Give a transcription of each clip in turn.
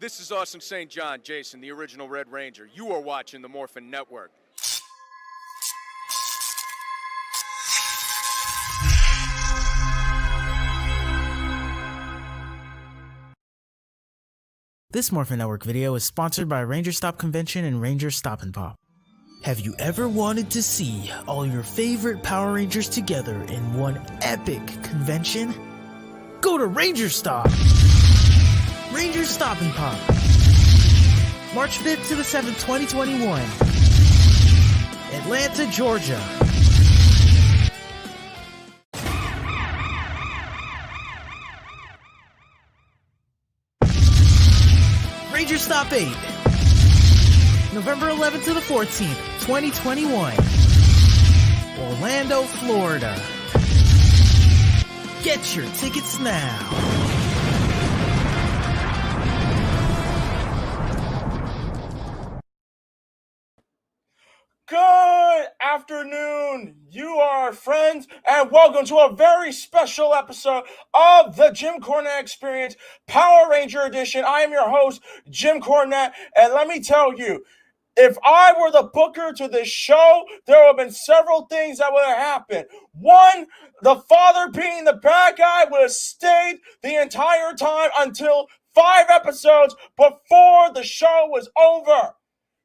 This is Austin St. John, Jason, the original Red Ranger. You are watching the Morphin Network. This Morphin Network video is sponsored by Ranger Stop Convention and Ranger Stop and Pop. Have you ever wanted to see all your favorite Power Rangers together in one epic convention? Go to Ranger Stop! Ranger Stop and Pop. March 5th to the 7th, 2021. Atlanta, Georgia. Ranger Stop 8. November 11th to the 14th, 2021. Orlando, Florida. Get your tickets now. Good afternoon, you are our friends, and welcome to a very special episode of the Jim Cornette Experience Power Ranger Edition. I am your host, Jim Cornette, and let me tell you, if I were the booker to this show, there would have been several things that would have happened. One, the father being the bad guy would have stayed the entire time until 5 episodes before the show was over.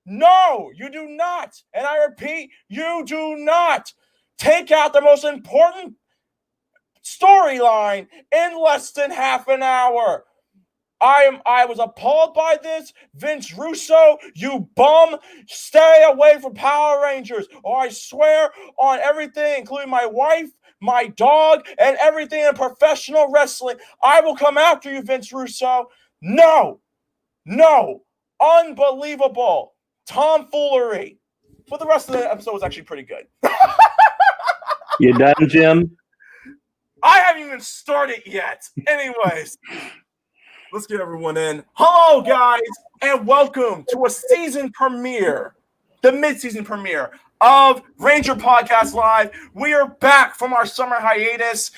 No, you do not. And I repeat, you do not take out the most important storyline in less than half an hour. I was appalled by this. Vince Russo, you bum, stay away from Power Rangers, or I swear on everything, including my wife, my dog, and everything in professional wrestling, I will come after you, Vince Russo. No, unbelievable tomfoolery. But the rest of the episode was actually pretty good. You done, Jim? I haven't even started yet. Anyways, let's get everyone in. Hello, guys, and welcome to a season premiere, the mid-season premiere of Ranger Podcast Live. We are back from our summer hiatus.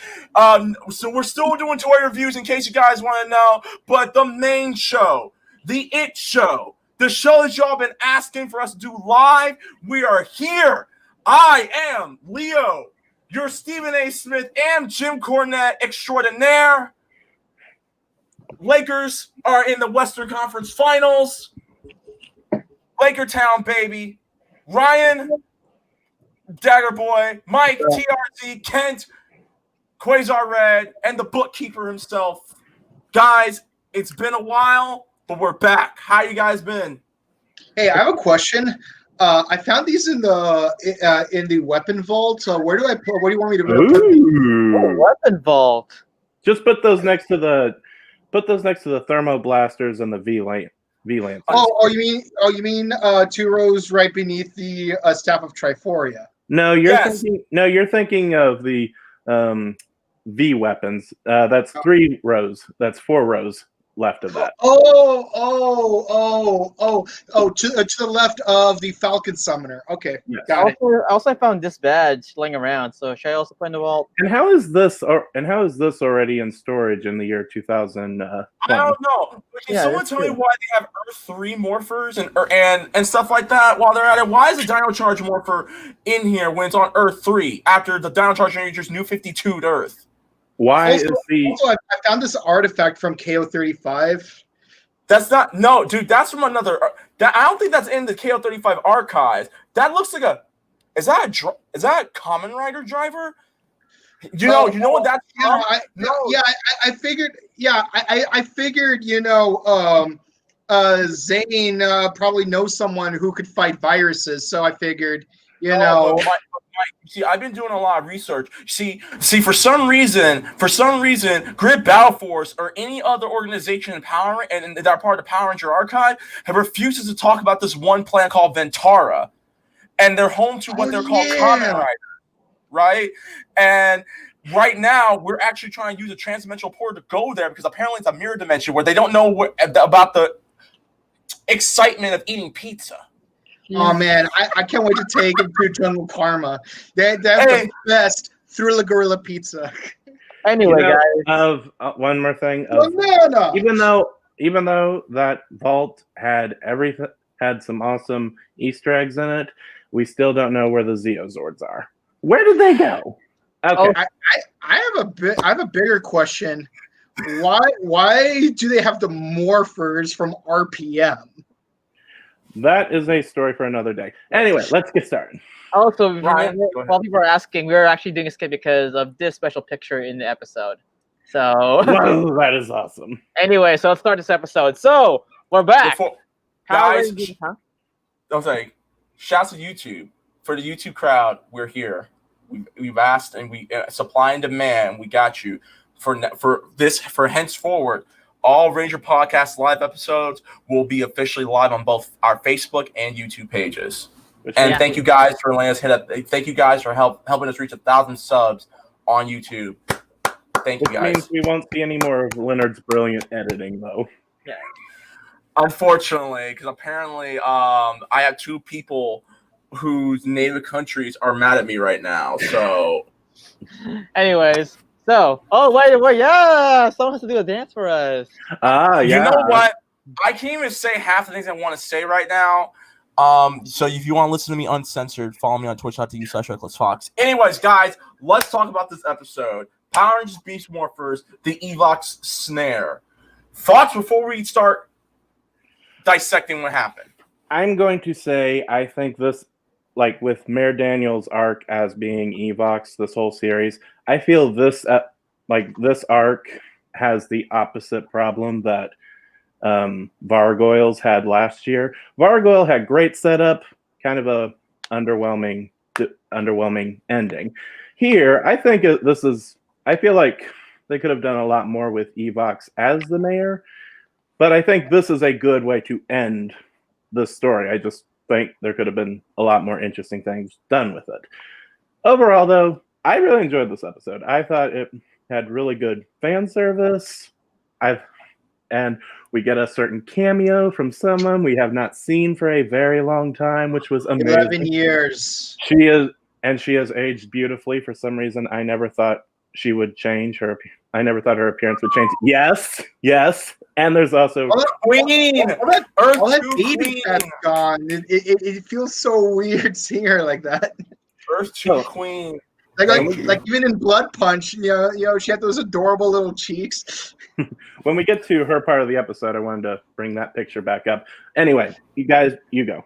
So we're still doing toy reviews in case you guys want to know, but the main show, the It Show, the show that y'all been asking for us to do live, we are here. I am Leo, your Stephen A. Smith and Jim Cornette extraordinaire. Lakers are in the Western Conference Finals. Laker Town, baby. Ryan, Dagger Boy, Mike, TRZ, Kent, Quasar Red, and the bookkeeper himself. Guys, it's been a while, but we're back. How you guys been? Hey, I have a question. I found these in the weapon vault. Where do I put? What do you want me to put? Ooh. Weapon vault. Just put those next to the thermoblasters and the V-lamp. Oh, you mean 2 rows right beneath the staff of Triforia? No, you're thinking of the V weapons. That's 3 rows. That's 4 rows left of that. To the left of the Falcon Summoner. Okay, yes. Got it. Also, I found this badge laying around. So should I also put in the vault? And how is this already in storage in the year 2000? I don't know. Can someone tell me why they have Earth 3 morphers and stuff like that while they're at it? Why is the Dino Charge morpher in here when it's on Earth 3 after the Dino Charge Rangers New 52'd Earth? Why Also, I found this artifact from KO35. That's not dude. That's from another. I don't think that's in the KO35 archives. That looks like is that a Kamen Rider driver? You know what that's from? I figured. Yeah, I figured. Zane probably knows someone who could fight viruses, so I figured. See, I've been doing a lot of research. See, for some reason, Grid Battle Force or any other organization in Power and that are part of the Power Ranger Archive have refuses to talk about this one planet called Ventara, and they're home to what they're called Kamen Rider, right? And right now, we're actually trying to use a transdimensional portal to go there because apparently it's a mirror dimension where they don't know about the excitement of eating pizza. Oh man, I can't wait to take him to Jungle Karma. That's the best Thriller Gorilla pizza. Anyway, guys. One more thing. Banana! Even though even though that vault had some awesome Easter eggs in it, we still don't know where the Zeozords are. Where did they go? Okay. I have a bigger question. Why do they have the Morphers from RPM? That is a story for another day. Anyway, let's get started. Also, Ryan, go ahead. while people are asking, we are actually doing a skip because of this special picture in the episode. So, Whoa, that is awesome. anyway, so let's start this episode. So, we're back. Guys, Huh? sorry. Shouts to YouTube. For the YouTube crowd, we're here. We've asked, and we supply and demand. We got you for henceforward. All Ranger Podcast live episodes will be officially live on both our Facebook and YouTube pages. And thank you guys for letting us hit up. Thank you guys for helping us reach 1,000 subs on YouTube. Thank you guys. Means we won't see any more of Leonard's brilliant editing, though. Yeah. Unfortunately, because apparently I have two people whose native countries are mad at me right now. So, Anyways, so wait, yeah, someone has to do a dance for us. Yeah. You know what? I can't even say half the things I want to say right now. So if you want to listen to me uncensored, follow me on twitch.tv/RecklessFox. Anyways, guys, let's talk about this episode. Power Rangers Beast Morphers, the Evox Snare. Thoughts before we start dissecting what happened? I'm going to say I think this, like with Mayor Daniel's arc as being Evox, this whole series, I feel this this arc has the opposite problem that Vargoyle's had last year. Vargoyle had great setup, kind of a underwhelming ending. Here, I think I feel like they could have done a lot more with Evox as the mayor, but I think this is a good way to end the story. I just think there could have been a lot more interesting things done with it. Overall, though, I really enjoyed this episode. I thought it had really good fan service. And we get a certain cameo from someone we have not seen for a very long time, which was amazing. 11 years. She has aged beautifully. For some reason, I never thought she would change her. I never thought her appearance would change. Yes. And there's also Queen. All that baby fat's gone. It feels so weird seeing her like that. Earth 2 Queen. Like even in Blood Punch, you know, she had those adorable little cheeks. When we get to her part of the episode, I wanted to bring that picture back up. Anyway, you guys, you go.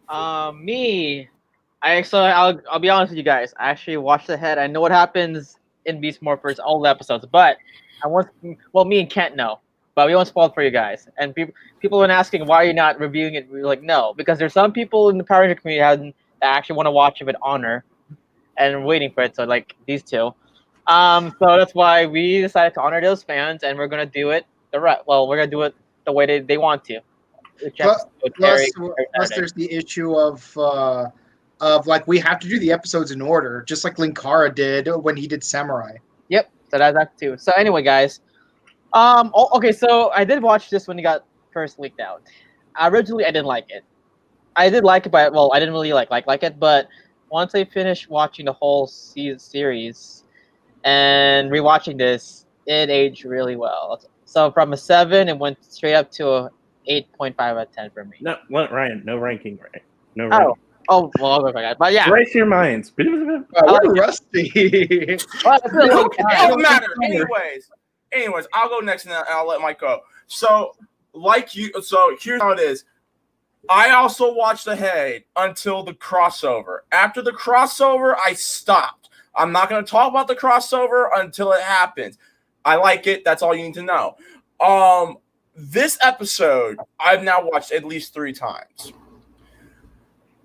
I'll be honest with you guys. I actually watched ahead. I know what happens in Beast Morphers, all the episodes, but me and Kent know, but we won't spoil it for you guys. And people have been asking why you're not reviewing it. We're like, no, because there's some people in the Power Ranger community that actually want to watch it with honor, and we're waiting for it. So like these two. So that's why we decided to honor those fans, and we're gonna do it we're gonna do it the way they want to. Plus, there's the issue of like we have to do the episodes in order, just like Linkara did when he did Samurai. Yep. So that's that too. So anyway, guys. Okay. So I did watch this when it got first leaked out. Originally, I didn't like it. I did like it, but I didn't really like it. But once I finished watching the whole series and rewatching this, it aged really well. So from a 7, it went straight up to a 8.5 out of 10 for me. No, Ryan, no ranking, right? No ranking. Oh, well, okay, but yeah. Brace your minds. We're rusty. It don't matter. Anyways, I'll go next and I'll let Mike go. So here's how it is. I also watched ahead until the crossover. After the crossover, I stopped. I'm not going to talk about the crossover until it happens. I like it. That's all you need to know. This episode, I've now watched at least 3 times.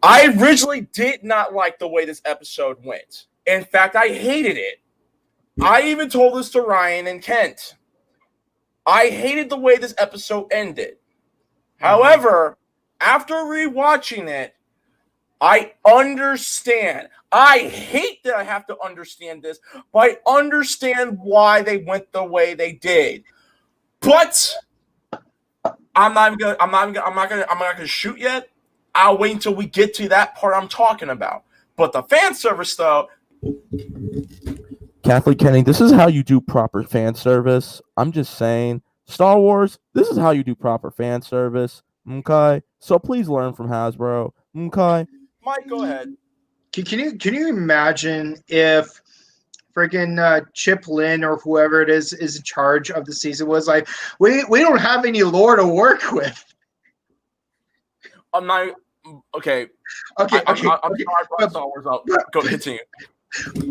I originally did not like the way this episode went. In fact, I hated it. I even told this to Ryan and Kent. I hated the way this episode ended. However, after rewatching it, I understand. I hate that I have to understand this, but I understand why they went the way they did. But I'm not gonna shoot yet. I'll wait until we get to that part I'm talking about. But the fan service, though. Kathleen Kenny, this is how you do proper fan service. I'm just saying Star Wars, this is how you do proper fan service. Okay, so please learn from Hasbro. Okay, Mike, go ahead. Can you imagine if freaking Chip Lynn or whoever it is in charge of the season was like, we don't have any lore to work with. I'm not okay. Okay, I'm okay. sorry, I brought Star Wars up. Go continue.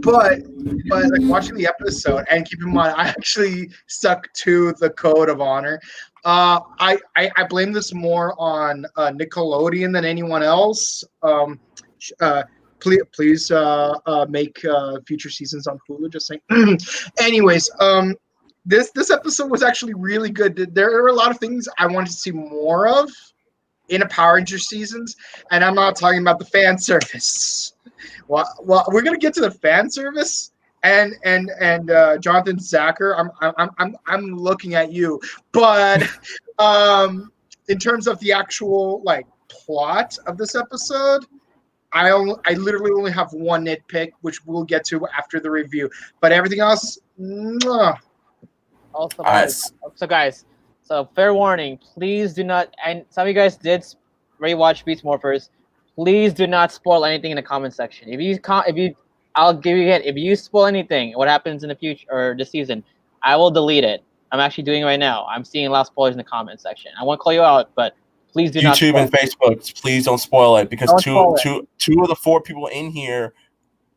But like watching the episode, and keep in mind, I actually stuck to the code of honor. I blame this more on Nickelodeon than anyone else. Please make future seasons on Hulu. Just saying. Anyways, this episode was actually really good. There are a lot of things I wanted to see more of in a Power Rangers seasons, and I'm not talking about the fan service. Well, we're gonna get to the fan service, and Jonathan Zacher, I'm looking at you, but in terms of the actual like plot of this episode, I literally only have one nitpick, which we'll get to after the review, but everything else, mwah. Also, guys, so fair warning, please do not, and some of you guys did rewatch Beast Morphers, please do not spoil anything in the comment section. I'll give you a hint, if you spoil anything, what happens in the future or this season, I will delete it. I'm actually doing it right now. I'm seeing a lot of spoilers in the comment section. I won't call you out, but please do not YouTube spoil and Facebook, please don't spoil it, because two of the 4 people in here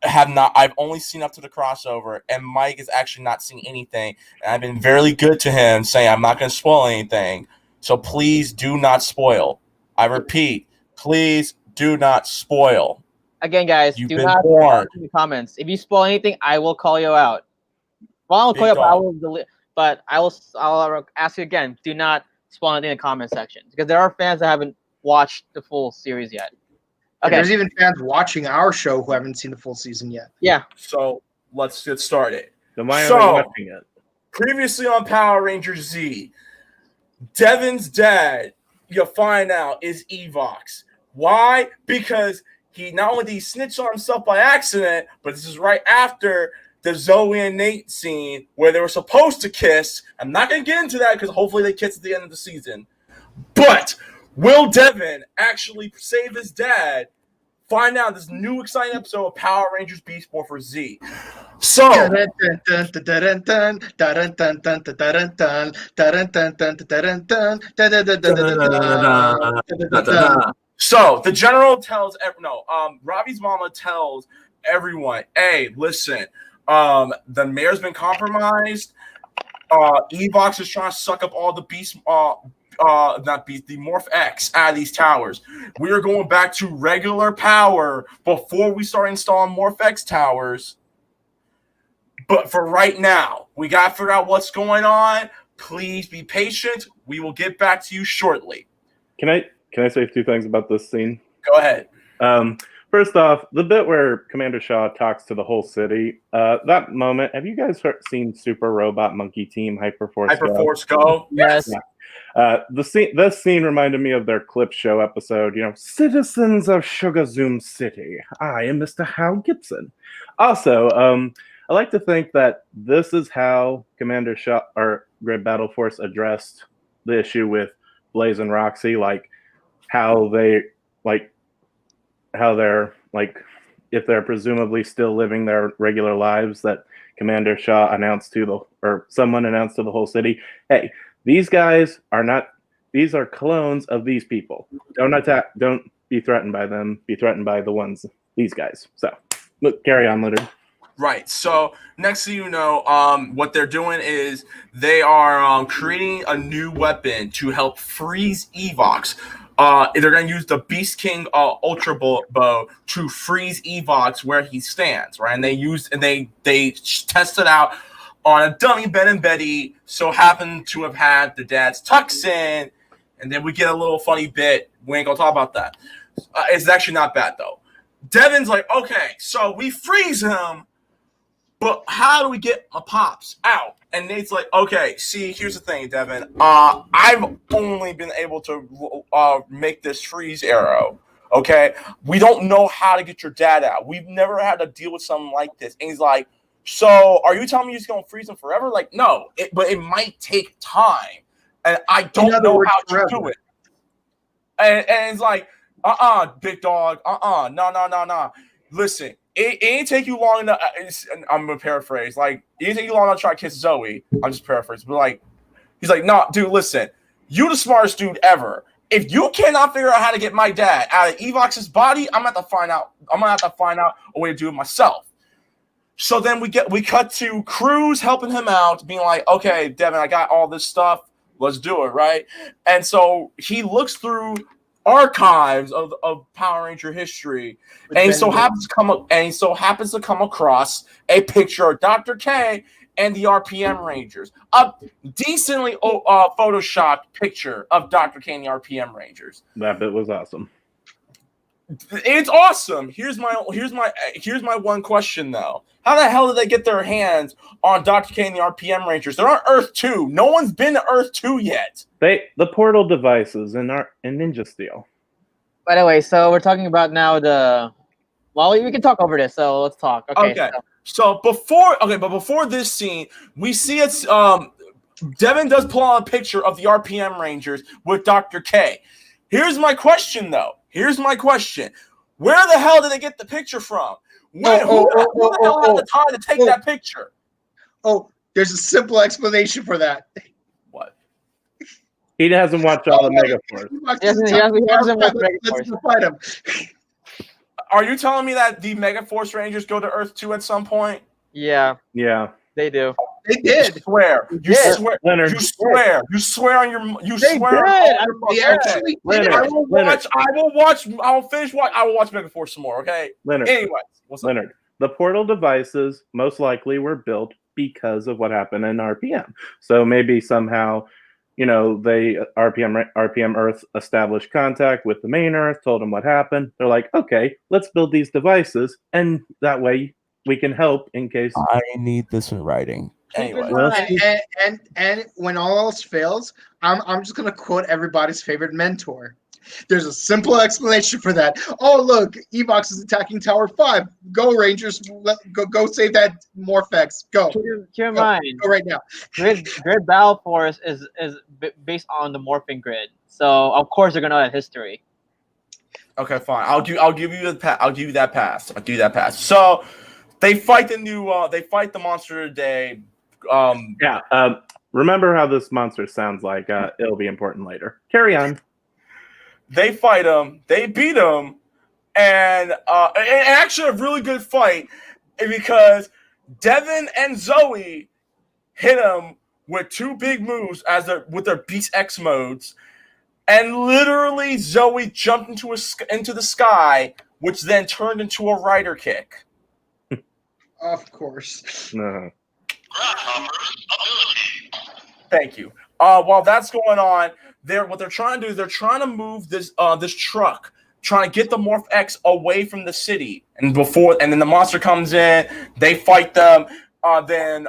have not. I've only seen up to the crossover, and Mike is actually not seeing anything. And I've been very good to him, saying I'm not going to spoil anything. So please do not spoil. I repeat, please do not spoil. Again, guys, You've do been not warned. in the comments. If you spoil anything, I will call you out. Well, I won't call you out, but I will delete. But I'll ask you again. Do not spoil anything in the comment section, because there are fans that haven't watched the full series yet. Okay. There's even fans watching our show who haven't seen the full season yet. Yeah. So let's get started. Then why are we watching it? Previously on Power Rangers Z, Devin's dad, you find out, is Evox. Why? Because he not only did he snitch on himself by accident, but this is right after the Zoe and Nate scene where they were supposed to kiss. I'm not going to get into that because hopefully they kiss at the end of the season. But will Devin actually save his dad? Find out this new exciting episode of Power Rangers Beast Morphers Z. So, the general tells Robbie's mama tells everyone, hey, listen, the mayor's been compromised. Evox is trying to suck up all the beast the Morph X out of these towers. We are going back to regular power before we start installing Morph X towers. But for right now, we got to figure out what's going on. Please be patient. We will get back to you shortly. Can I say 2 things about this scene? Go ahead. First off, the bit where Commander Shaw talks to the whole city, that moment, have you guys seen Super Robot Monkey Team Hyperforce Go? Yes. Yeah. This scene reminded me of their clip show episode, Citizens of Sugar Zoom City. I am Mr. Hal Gibson. Also, I like to think that this is how Commander Shaw or Grid Battle Force addressed the issue with Blaze and Roxy, like how they're if they're presumably still living their regular lives, that Commander Shaw someone announced to the whole city, hey, these guys these are clones of these people. Don't be threatened by them, be threatened by these guys. So look, carry on, Leonard. Right. So next thing you know, what they're doing is they are creating a new weapon to help freeze Evox. They're going to use the Beast King Ultra Bow to freeze Evox where he stands, right? And they tested out on a dummy Ben and Betty, so happened to have had the dad's tux in, and then we get a little funny bit. We ain't gonna talk about that. It's actually not bad though. Devin's like, okay, so we freeze him, but how do we get my pops out? And Nate's like, okay, see, here's the thing, Devin. I've only been able to make this freeze arrow. Okay, we don't know how to get your dad out. We've never had to deal with something like this. And he's like, So are you telling me you're just gonna freeze them forever? Like, no, but it might take time, and I don't know how to do it. And it's like, big dog, no. Listen, it ain't take you long enough. I'm gonna paraphrase. Like, it ain't take you long enough to try to kiss Zoe. I'm just paraphrasing, but like, he's like, no, dude, listen, you the smartest dude ever. If you cannot figure out how to get my dad out of Evox's body, I'm gonna have to find out. I'm gonna have to find out a way to do it myself. So then we cut to Cruz helping him out, being like, okay, Devin, I got all this stuff. Let's do it, right? And so he looks through archives of Power Ranger history, and he so happens to come across a picture of Dr. K and the RPM Rangers, a decently photoshopped picture of Dr. K and the RPM Rangers. That bit was awesome. It's awesome. Here's my one question though. How the hell did they get their hands on Dr. K and the RPM Rangers? They're on Earth 2. No one's been to Earth 2 yet. The portal devices in Ninja Steel. By the way, so we're talking about now we can talk over this, so let's talk. Okay. So before this scene, we see it's Devin does pull out a picture of the RPM Rangers with Dr. K. Here's my question though. Where the hell did they get the picture from? Who the hell had the time to take that picture? Oh, there's a simple explanation for that. What? He hasn't watched all the Megaforce. He hasn't watched Megaforce. Let's fight him. Are you telling me that the Megaforce Rangers go to Earth 2 at some point? Yeah. Yeah. They do. They did. You swear on your. They did. I will watch Megaforce some more. Okay. Leonard. Anyways, Leonard. The portal devices most likely were built because of what happened in RPM. So maybe somehow, RPM Earth established contact with the main Earth, told them what happened. They're like, okay, let's build these devices, and that way we can help in case. I need this in writing. Anyway, and when all else fails, I'm just gonna quote everybody's favorite mentor. There's a simple explanation for that. Oh, look, Evox is attacking Tower 5. Go, Rangers. Go save that Morphex. Go. Keep in mind. Go right now. Grid Battle Force is based on the morphing grid. So, of course, they're going to know that history. Okay, fine. I'll give you that pass. So, they fight the monster today. Remember how this monster sounds like. It'll be important later. Carry on. They fight him. They beat him, and actually a really good fight because Devin and Zoe hit him with two big moves with their Beast X modes, and literally Zoe jumped into the sky, which then turned into a rider kick. Of course. No. Thank you. While that's going on, what they're trying to do is they're trying to move this truck, trying to get the Morph X away from the city. And then the monster comes in, they fight them. Then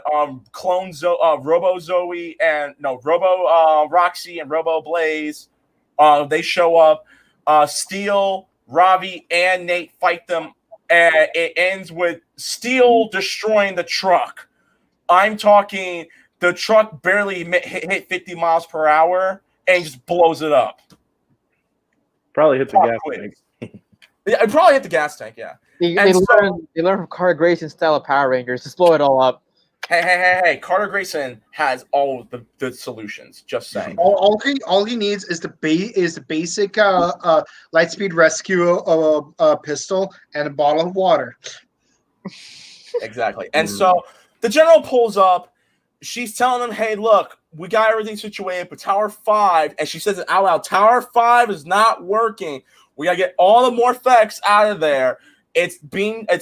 clone Robo Zoe Robo Roxy and Robo Blaze, they show up. Steel, Ravi, and Nate fight them, and it ends with Steel destroying the truck. I'm talking. The truck barely hit 50 miles per hour and just blows it up. Probably hit the gas tank. It probably hit the gas tank, yeah. They learn from Carter Grayson's style of Power Rangers. Just blow it all up. Hey. Carter Grayson has all of the solutions, just saying. All he needs is the basic Lightspeed Rescue pistol and a bottle of water. Exactly. And so the general pulls up. She's telling them, hey, look, we got everything situated, but Tower 5, and she says it out loud, Tower 5 is not working. We got to get all the Morphex out of there. It's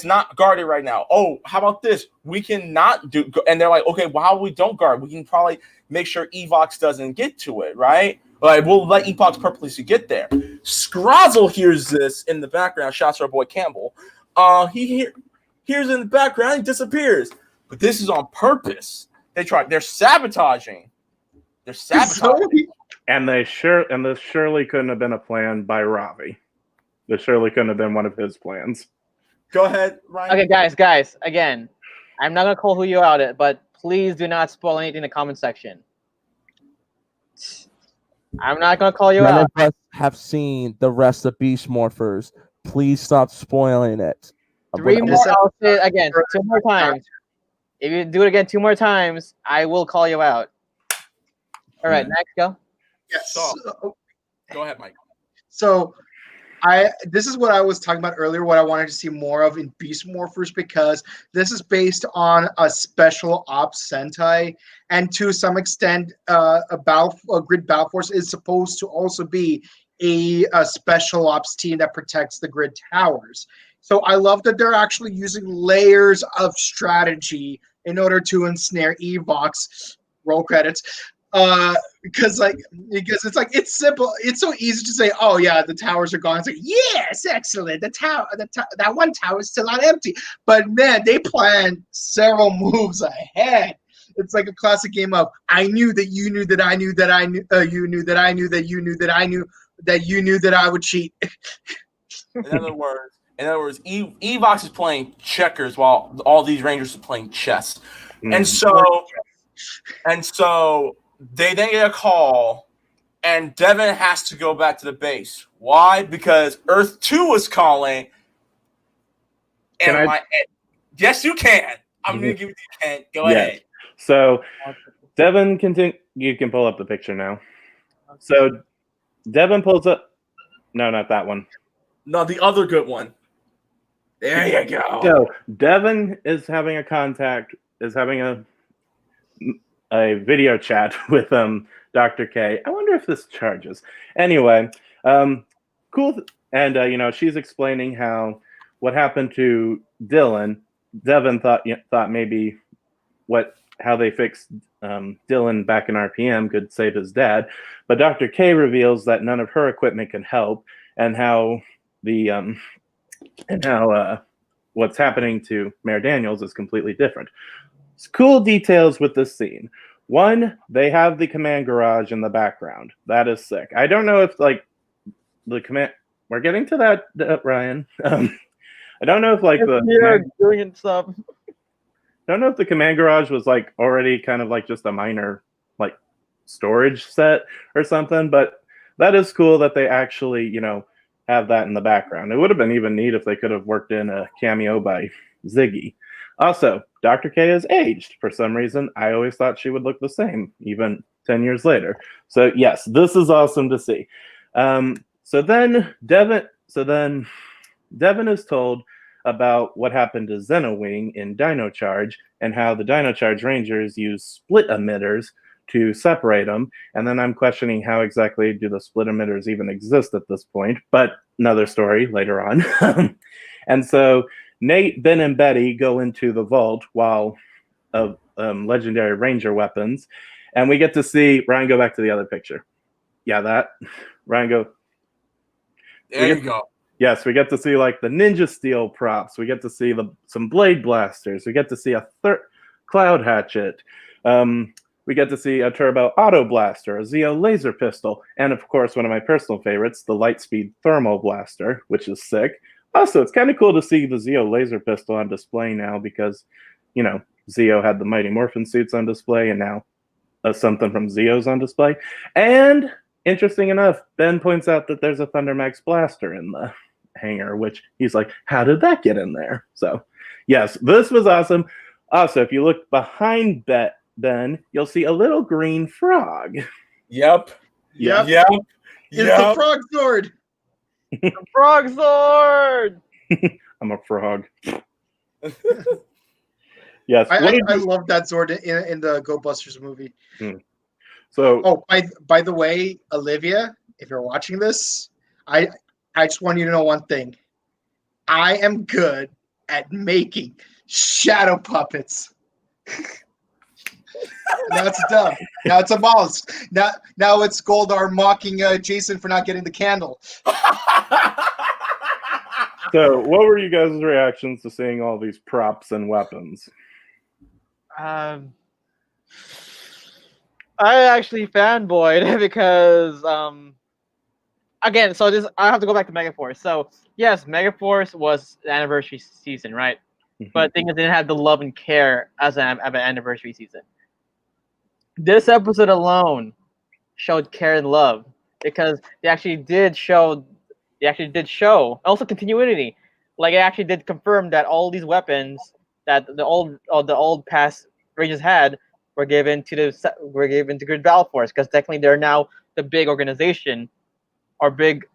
not guarded right now. Oh, how about this? We cannot do, and they're like, okay, well, how we don't guard? We can probably make sure Evox doesn't get to it, right? Like, we'll let Evox purposely get there. Scrozzle hears this in the background. Shouts to our boy Campbell. He hears in the background, he disappears. But this is on purpose. They're sabotaging. And this surely couldn't have been a plan by Ravi. This surely couldn't have been one of his plans. Go ahead, Ryan. Okay, guys. Again, I'm not gonna call who you out it, but please do not spoil anything in the comment section. I'm not gonna call you None out. of us have seen the rest of Beast Morphers. Please stop spoiling it. Three We're- more. I'll say it again 2 more times. If you do it again 2 more times, I will call you out. All right, next go. Yes. So- Go ahead, Mike. So this is what I was talking about earlier, what I wanted to see more of in Beast Morphers, because this is based on a special ops Sentai, and to some extent a Grid Battle Force is supposed to also be a special ops team that protects the Grid Towers. So I love that they're actually using layers of strategy in order to ensnare Evox. Roll credits. Because it's simple. It's so easy to say, oh yeah, the towers are gone. It's like, yes, excellent. That one tower is still not empty. But man, they planned several moves ahead. It's like a classic game of I knew that you knew that I knew that I knew you knew that I knew that you knew that I knew that you knew that I would cheat. In other words, Evox is playing checkers while all these Rangers are playing chess, and so they then get a call, and Devin has to go back to the base. Why? Because Earth 2 was calling. Yes, you can. I'm going to give it to you, Kent. Go ahead. So, Devin, you can pull up the picture now. So, Devin pulls up. No, not that one. No, the other good one. There you go. So, Devin is having a video chat with Dr. K. I wonder if this charges. Anyway, cool. And she's explaining what happened to Dylan. Devin thought maybe how they fixed Dylan back in RPM could save his dad, but Dr. K reveals that none of her equipment can help, and how what's happening to Mayor Daniels is completely different. It's cool details with this scene. One, they have the command garage in the background. That is sick. I don't know if the command. We're getting to that, Ryan. I don't know if doing stuff. don't know if the command garage was already kind of just a minor storage set or something, but that is cool that they actually have that in the background. It would have been even neat if they could have worked in a cameo by Ziggy. Also, Dr. K has aged for some reason. I always thought she would look the same even 10 years later. So yes, this is awesome to see. So then Devin is told about what happened to Xenowing in Dino Charge, and how the Dino Charge Rangers use split emitters to separate them. And then I'm questioning how exactly do the split emitters even exist at this point, but another story later on. And so Nate, Ben, and Betty go into the vault of legendary Ranger weapons, and we get to see Ryan. Go back to the other picture. Yeah, that Ryan go. There you go. Yes, we get to see the Ninja Steel props. We get to see some blade blasters. We get to see a cloud hatchet. We get to see a turbo auto blaster, a Zeo laser pistol, and of course one of my personal favorites, the Lightspeed thermal blaster, which is sick. Also, it's kind of cool to see the Zeo laser pistol on display now, because Zeo had the Mighty Morphin suits on display, and now something from Zeo's on display. And interesting enough, Ben points out that there's a Thundermax blaster in the hangar, which he's like, how did that get in there? So, yes, this was awesome. Also, if you look behind Ben, you'll see a little green frog. Yep. It's the Frog Sword. The Frog Sword. I'm a frog. Yes. I love that sword in the Go Busters movie. So, by the way, Olivia, if you're watching this, I just want you to know one thing. I am good at making shadow puppets. Now it's done. Now it's abolished. Now it's Goldar mocking Jason for not getting the candle. So, what were you guys' reactions to seeing all these props and weapons? I actually fanboyed because again, so I have to go back to Megaforce. So yes, Megaforce was the anniversary season, right? but thing is, they didn't have the love and care as an anniversary season. This episode alone showed care and love because they actually did show also continuity. Like it actually did confirm that all these weapons that the old past Rangers had were given to Grid Battle Force because technically they're now the big organization or basically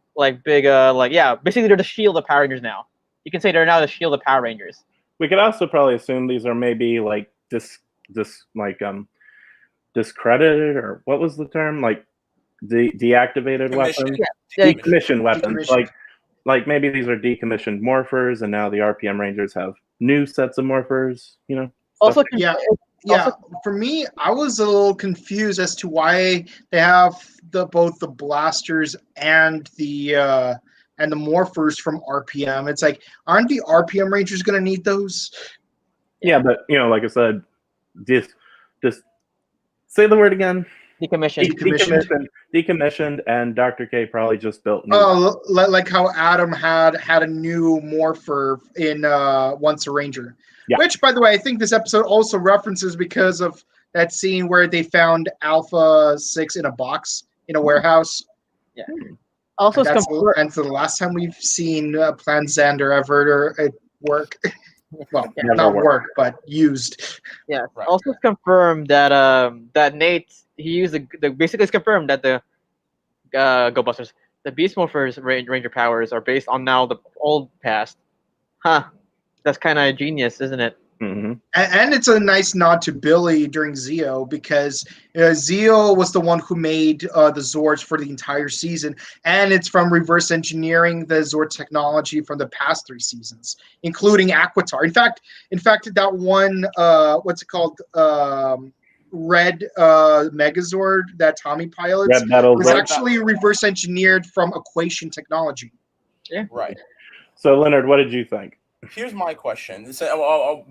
they're the shield of Power Rangers now. You can say they're now the shield of Power Rangers. We could also probably assume these are maybe like discredited, or what was the term? Like deactivated weapons, decommissioned weapons. Like maybe these are decommissioned morphers, and now the RPM Rangers have new sets of morphers. Also, For me, I was a little confused as to why they have both the blasters and the morphers from RPM. It's like, aren't the RPM Rangers going to need those? Yeah, but like I said, just say the word again. Decommissioned, and Dr. K probably just built new. Oh, like how Adam had a new morpher in Once a Ranger. Yeah. Which, by the way, I think this episode also references because of that scene where they found Alpha 6 in a box in a warehouse. Yeah. Also, and so the last time we've seen Plan Xander ever work. Well, not work, but used. Yeah. Right. Also, it's confirmed that Nate basically it's confirmed that the Go Busters, the Beast Morphers Ranger powers are based on now the old past. Huh. That's kind of genius, isn't it? Mm-hmm. And it's a nice nod to Billy during Zeo because Zeo was the one who made the Zords for the entire season, and it's from reverse engineering the Zord technology from the past 3 seasons, including Aquitar. In fact, that one what's it called? Red Megazord that Tommy pilots was actually reverse engineered from Equation technology. Yeah, right. So, Leonard, what did you think? Here's my question.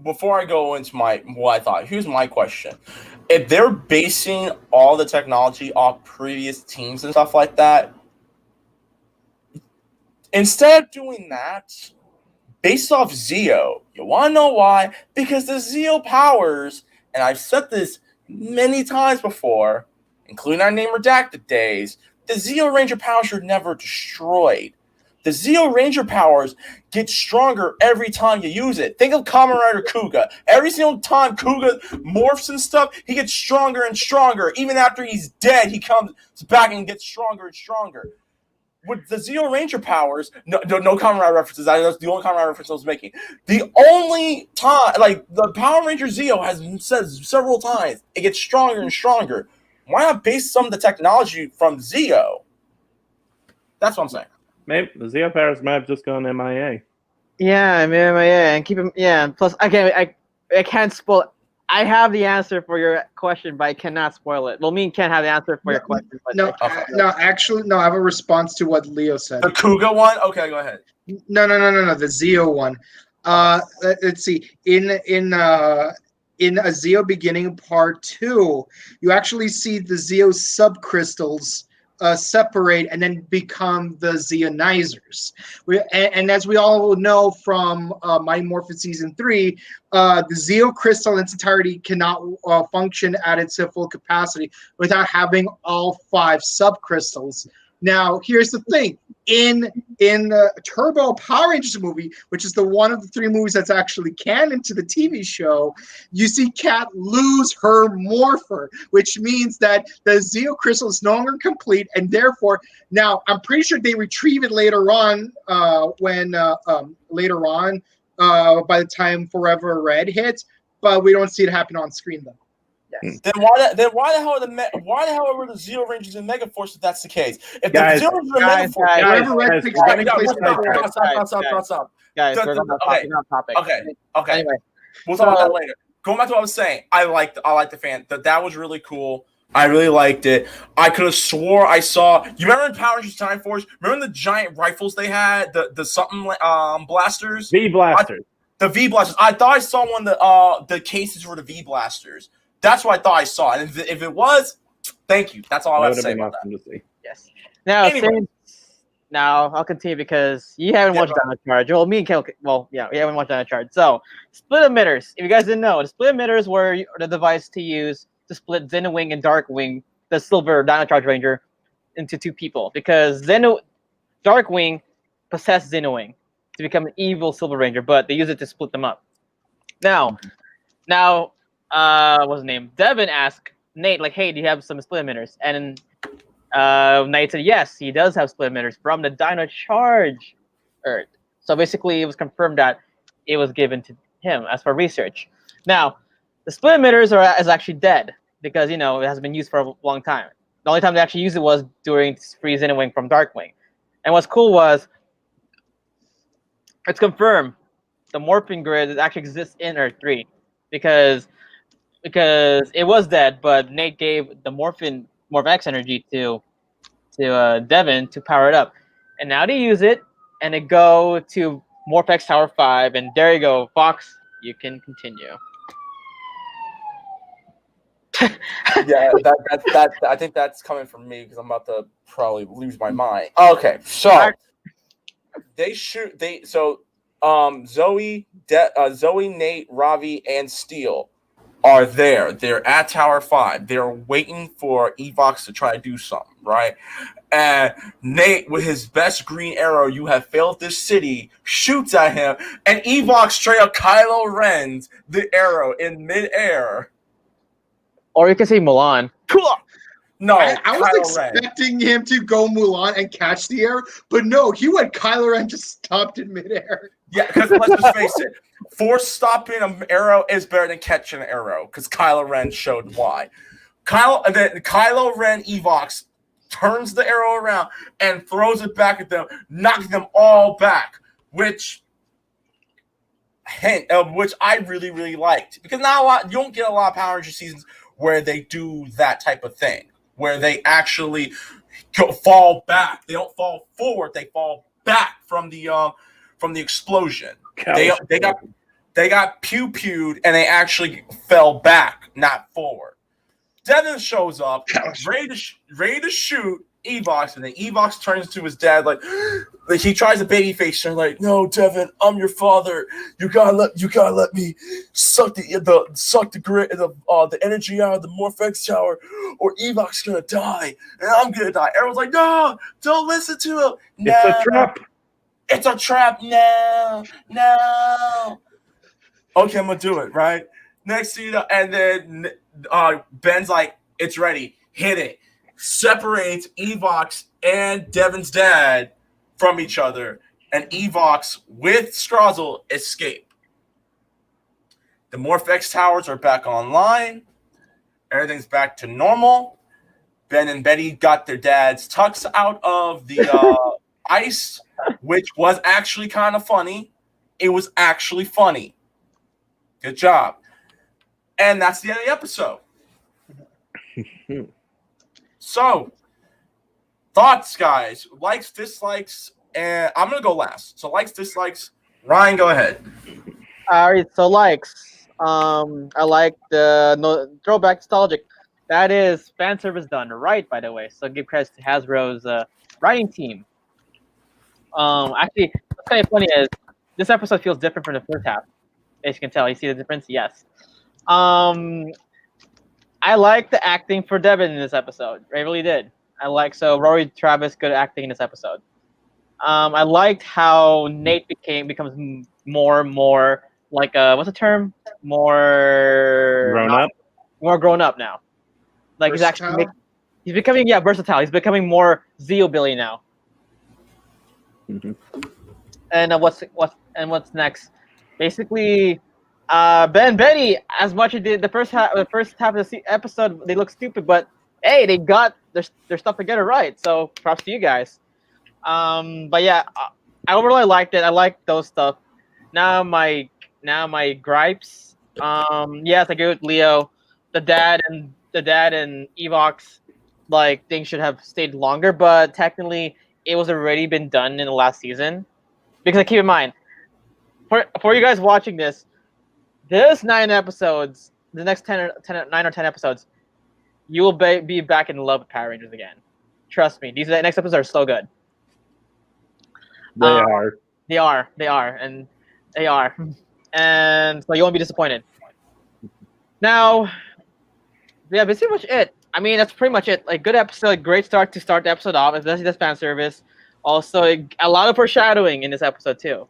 Before I go into what I thought, here's my question. If they're basing all the technology off previous teams and stuff like that, instead of doing that, based off Zeo, you want to know why? Because the Zeo powers, and I've said this many times before, including our Name Redacted days, the Zeo Ranger powers are never destroyed. The Zeo Ranger powers get stronger every time you use it. Think of Kamen Rider Kuga. Every single time Kuga morphs and stuff, he gets stronger and stronger. Even after he's dead, he comes back and gets stronger and stronger. With the Zeo Ranger powers, no Kamen Rider references. That's the only Kamen Rider reference I was making. The only time, like the Power Ranger Zeo has said several times, it gets stronger and stronger. Why not base some of the technology from Zeo? That's what I'm saying. Maybe the Zeo powers might have just gone MIA. Yeah, I mean MIA, and keep him. Yeah, plus I can't spoil. I have the answer for your question, but I cannot spoil it. Well, me and Ken have the answer for your question. But actually, I have a response to what Leo said. The Kuga one? Okay, go ahead. No, the Zeo one. Let's see. In a Zeo beginning part 2, you actually see the Zeo subcrystals separate and then become the Zeonizers. And as we all know from Mighty Morphin Season 3, the Zeo crystal in its entirety cannot function at its full capacity without having all 5 subcrystals. Now, here's the thing. In the Turbo Power Rangers movie, which is the one of the 3 movies that's actually canon to the TV show, you see Kat lose her morpher, which means that the Zeo crystal is no longer complete, and therefore, now I'm pretty sure they retrieve it later on by the time Forever Red hits, but we don't see it happen on screen though. Yes. Then why the hell are the Zeo Rangers in Megaforce if that's the case? If the Zeo Rangers in Megaforce, stop. Guys, we're on topic. Okay. Anyway, we'll talk about that later. Going back to what I was saying, I like the fan. That was really cool. I really liked it. I could have swore I saw. You remember in Power Rangers Time Force? Remember the giant rifles they had, the something blasters, V blasters. The V blasters. I thought I saw one. The cases were the V blasters. That's what I thought I saw. And if it was, thank you. That's all I have to say about that. Yes. Now, anyway. Now I'll continue because you haven't watched Dino Charge. Well, me and Kel, well, yeah, we haven't watched Dino Charge. So, split emitters. If you guys didn't know, the split emitters were the device to use to split Zenowing and Darkwing, the Silver Dino Charge Ranger, into two people because Darkwing possessed Zenowing to become an evil Silver Ranger, but they use it to split them up. Now, what's his name? Devin asked Nate, like, "Hey, do you have some split emitters?" And Knight said yes, he does have split emitters from the Dino Charge Earth. So basically, it was confirmed that it was given to him as for research. Now, the split emitters is actually dead because it hasn't been used for a long time. The only time they actually used it was during Free Zenowing from Darkwing. And what's cool was it's confirmed the morphing grid actually exists in Earth 3 because it was dead, but Nate gave the Morph-X energy to Devin to power it up, and now they use it and they go to Morph-X Tower 5, and there you go, Fox. You can continue. Yeah, that I think that's coming from me because I'm about to probably lose my mind. Okay, so Zoe, Nate, Ravi, and Steel are there. They're at Tower 5. They're waiting for Evox to try to do something, right? And Nate, with his best green arrow, you have failed this city, shoots at him, and Evox straight up Kylo Ren's the arrow in midair. Or you can say Mulan. No, I was expecting him to go Mulan and catch the arrow, but no, he went Kylo Ren, just stopped in midair. Yeah, because let's just face it, force stopping an arrow is better than catching an arrow, because Kylo Ren showed why. Kylo Ren Evox turns the arrow around and throws it back at them, knocking them all back, which I really, really liked. Because you don't get a lot of Power Ranger seasons where they do that type of thing, where they actually fall back. They don't fall forward; they fall back from the explosion. They got pew-pewed and they actually fell back, not forward. Devin shows up, ready to shoot Evox, and then Evox turns to his dad like he tries a baby face and like, "No, Devin, I'm your father. You gotta let me suck the energy out of the Morph-X tower, or Evox's gonna die, and I'm gonna die." Everyone's like, "No, don't listen to him. No. It's a trap. It's a trap. No. Okay, I'm gonna do it, right? Next thing you know, and then Ben's like, "It's ready. Hit it." Separates Evox and Devin's dad from each other, and Evox with Strazzle escape. The Morph-X towers are back online. Everything's back to normal. Ben and Betty got their dad's tucks out of the ice, which was actually kind of funny. It was actually funny. Good job. And that's the end of the episode. So, thoughts, guys? Likes, dislikes, and I'm going to go last. So, likes, dislikes. Ryan, go ahead. All right, so likes. I like the throwback nostalgic. That is fan service done right, by the way. So, give credit to Hasbro's writing team. Actually, what's kind of funny is this episode feels different from the first half. As you can tell, you see the difference? Yes. I like the acting for Devin in this episode. I really did. Rory Travis, good acting in this episode. I liked how Nate becomes more like what's the term? More grown up now. Like versatile? he's becoming versatile. He's becoming more Zeo Billy now. Mm-hmm. And what's next? Basically, Ben and Betty, as much as did the first half of the episode, they look stupid, but hey, they got their stuff together right. So props to you guys. But yeah, I overall liked it. I like those stuff. Now my gripes. Yes, I agree with Leo. The dad and Evox, like, things should have stayed longer, but technically it was already been done in the last season. Because keep in mind, for you guys watching this, there's 9 episodes. The next 9 or 10 episodes, you will be back in love with Power Rangers again. Trust me, these next episodes are so good. They are. They are, and they are, and so you won't be disappointed. Now, yeah, that's pretty much it. I mean, that's pretty much it. Like, good episode, great start to start the episode off, especially the fan service. Also, a lot of foreshadowing in this episode too.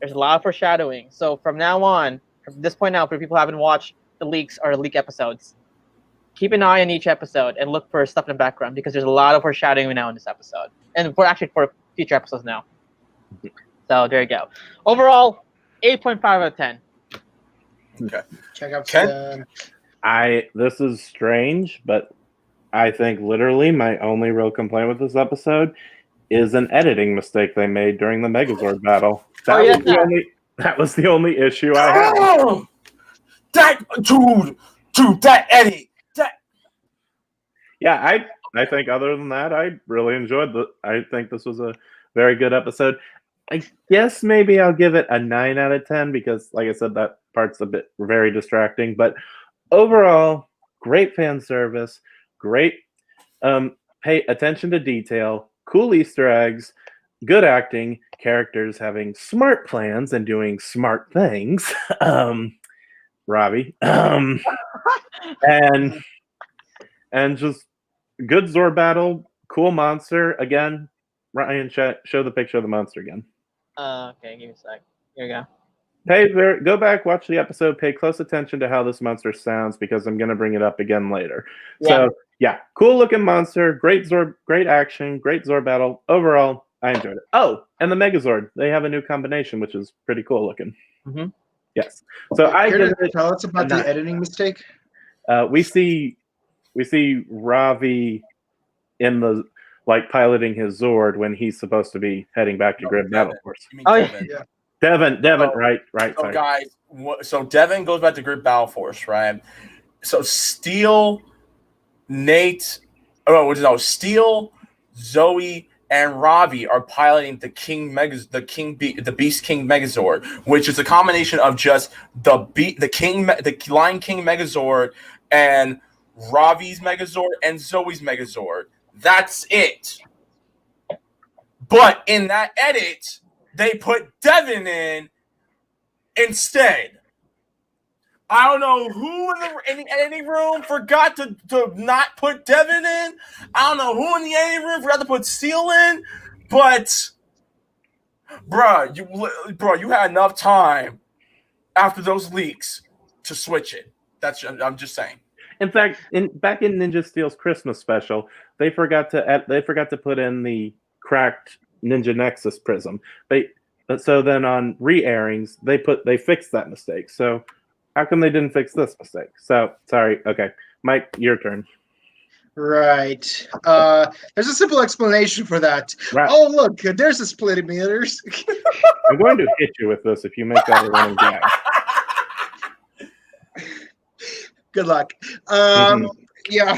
There's a lot of foreshadowing. So from now on, from this point now, for people who haven't watched the leaks or the leak episodes, keep an eye on each episode and look for stuff in the background because there's a lot of foreshadowing now in this episode, and for future episodes now. So there you go. Overall, 8.5 out of 10. Okay. Check out Ken? This is strange, but I think literally my only real complaint with this episode is an editing mistake they made during the Megazord battle. That was the only issue I had. Oh, that dude, that Eddie. Yeah, I think other than that, I really enjoyed I think this was a very good episode. I guess maybe I'll give it a 9 out of 10 because, like I said, that part's very distracting. But overall, great fan service, great pay attention to detail, cool Easter eggs, good acting, characters having smart plans and doing smart things. Robbie. And just good Zord battle, cool monster. Again, Ryan, show the picture of the monster again. Okay, give me a sec. Here we go. Go back, watch the episode, pay close attention to how this monster sounds because I'm going to bring it up again later. Yeah. So, yeah, cool looking monster, great Zord, great action, great Zord battle. Overall, I enjoyed it. Oh, and the Megazord, they have a new combination, which is pretty cool looking. Mm-hmm. Yes. So I give it. Tell us about the editing mistake. We see Ravi in the piloting his Zord when he's supposed to be heading back to Grid Battle Force. Devin. Yeah. Devin, right. So Sorry. guys, so Devin goes back to Grid Battle Force, right? So Steel, Nate, Steel, Zoe, and Ravi are piloting the Beast King Megazord, which is a combination of just the Lion King Megazord and Ravi's Megazord and Zoe's Megazord. That's it. But in that edit, they put Devin in instead. I don't know who in the editing room forgot to not put Devin in. I don't know who in the editing room forgot to put Steel in. But, you had enough time after those leaks to switch it. I'm just saying. In fact, back in Ninja Steel's Christmas special, they forgot to put in the cracked Ninja Nexus prism. So then on re-airings, they fixed that mistake. So how come they didn't fix this mistake? So sorry. Okay, Mike, your turn. Right. There's a simple explanation for that. Right. Oh, look, there's a split emitters. I'm going to hit you with this if you make that a running gag. Good luck. Yeah.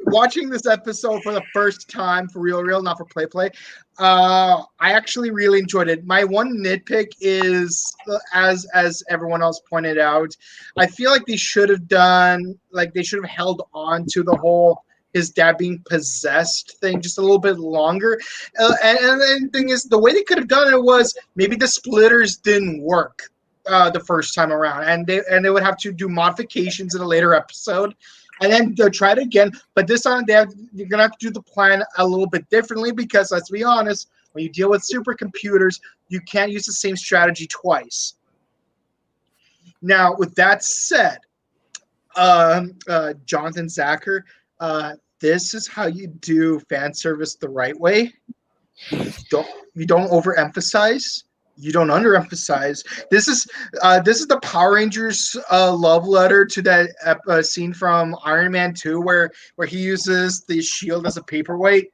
Watching this episode for the first time for real, not for play. I actually really enjoyed it. My one nitpick is, as everyone else pointed out, I feel like they should have held on to the whole his dad being possessed thing just a little bit longer. And the thing is, the way they could have done it was maybe the splitters didn't work the first time around, and they would have to do modifications in a later episode, and then they'll try it again. But this time you're gonna have to do the plan a little bit differently because, let's be honest, when you deal with supercomputers, you can't use the same strategy twice. Now, with that said, Jonathan Zacher, this is how you do fan service the right way. You don't overemphasize. You don't underemphasize. This is the Power Rangers love letter to that scene from Iron Man 2 where he uses the shield as a paperweight.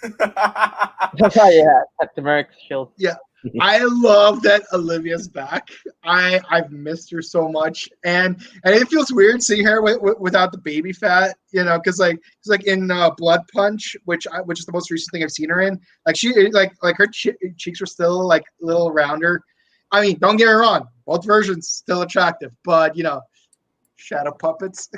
Yeah, Captain America's shield. Yeah. I love that Olivia's back. I've missed her so much, and it feels weird seeing her without the baby fat, because like in Blood Punch, which is the most recent thing I've seen her in. Like she her cheeks were still like a little rounder. I mean, don't get me wrong, both versions still attractive, but shadow puppets.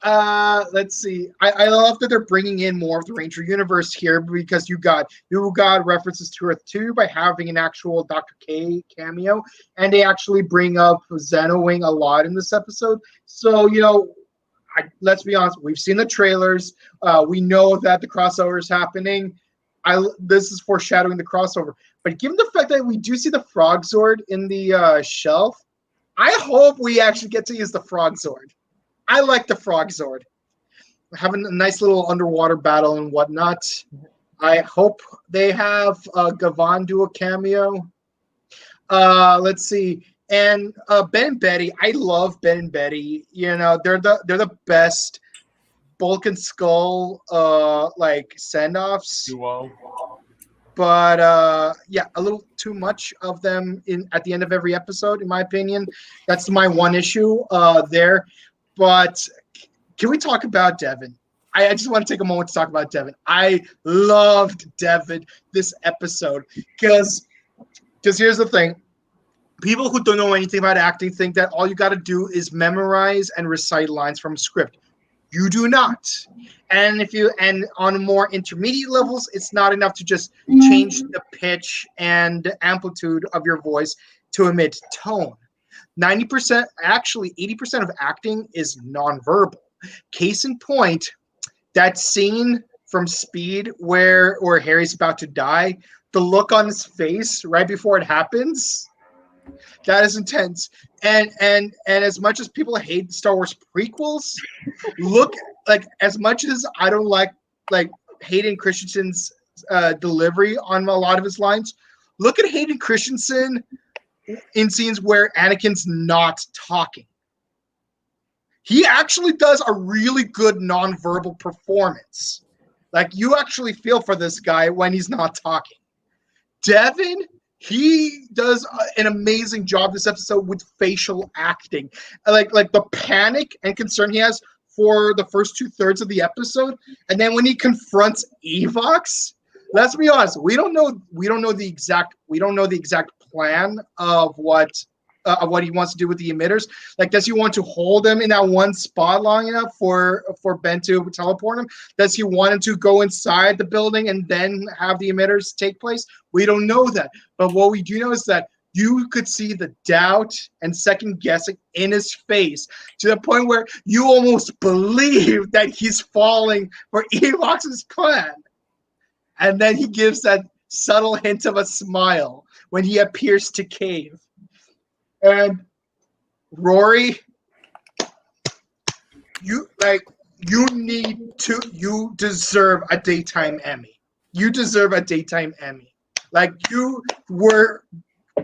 Let's see. I love that they're bringing in more of the Ranger universe here because you got references to Earth 2 by having an actual Dr. K cameo, and they actually bring up Xenowing a lot in this episode. So let's be honest, we've seen the trailers. We know that the crossover is happening. This is foreshadowing the crossover. But given the fact that we do see the Frog Zord in the shelf, I hope we actually get to use the Frog Zord. I like the Frog Zord. Having a nice little underwater battle and whatnot. I hope they have Gavan do a cameo. Let's see. And Ben and Betty, I love Ben and Betty. They're the best Bulk and Skull send-offs. Duo. But a little too much of them at the end of every episode, in my opinion. That's my one issue there. But can we talk about Devin? I just want to take a moment to talk about Devin. I loved Devin this episode because here's the thing. People who don't know anything about acting think that all you got to do is memorize and recite lines from a script. You do not. And on more intermediate levels, it's not enough to just change the pitch and amplitude of your voice to emit tone. 90%, actually 80% of acting is nonverbal. Case in point, that scene from Speed where Harry's about to die, the look on his face right before it happens, that is intense. And as much as people hate Star Wars prequels, look, as much as I don't like Hayden Christensen's delivery on a lot of his lines, look at Hayden Christensen in scenes where Anakin's not talking. He actually does a really good nonverbal performance. You actually feel for this guy when he's not talking. Devin, he does an amazing job this episode with facial acting. Like the panic and concern he has for the first 2/3 of the episode, and then when he confronts Evox, let's be honest, we don't know the exact plan of what he wants to do with the emitters. Does he want to hold them in that one spot long enough for Ben to teleport him? Does he want him to go inside the building and then have the emitters take place? We don't know that. But what we do know is that you could see the doubt and second guessing in his face to the point where you almost believe that he's falling for Evox's plan. And then he gives that subtle hint of a smile when he appears to cave. And Rory, you deserve a daytime Emmy. You deserve a daytime Emmy. You were